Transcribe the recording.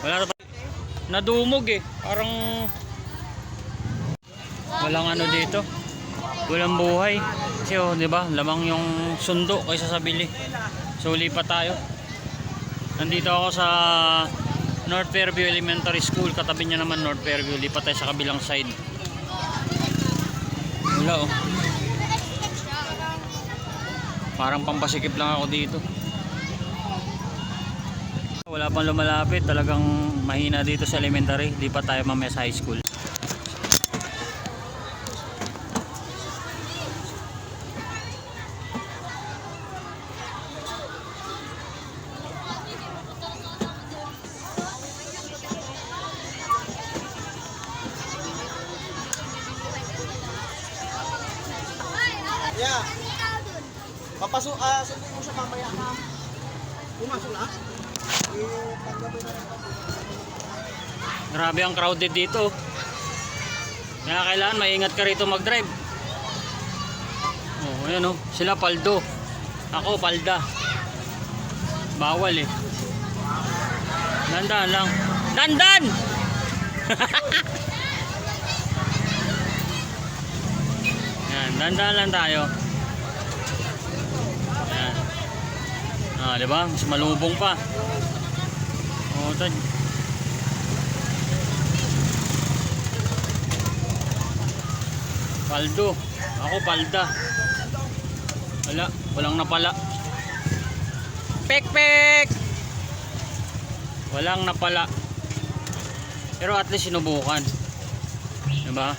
Wala na pa. Nadumog eh. Parang walang ano dito. Walang buhay. Kasi oh, 'di ba? Lamang yung sundo kaysa sa bili. So lipat tayo. Nandito ako sa North Fairview Elementary School. Katabi niya naman North Fairview. Lipat tayo sa kabilang side. Wala oh. Parang pampasikip lang ako dito. Wala pang lumalapit, talagang mahina dito sa elementary. Lipat tayo mamaya sa high school. Yeah. Papasok, sundin mo siya mamaya na. Pumasok na? Grabe ang crowded dito. Kaya kailangan maingat ka rito mag-drive. Oh, ayan oh. Sila paldo. Ako palda. Bawal eh. Dandan lang. Dandan! Yan, dandan lang tayo. Yan. Ah, di ba? Mas malubong pa. Oh, tad. Paldo. Ako palda. Wala, walang napala. Pek pek. Walang napala. Pero at least sinubukan. Di ba?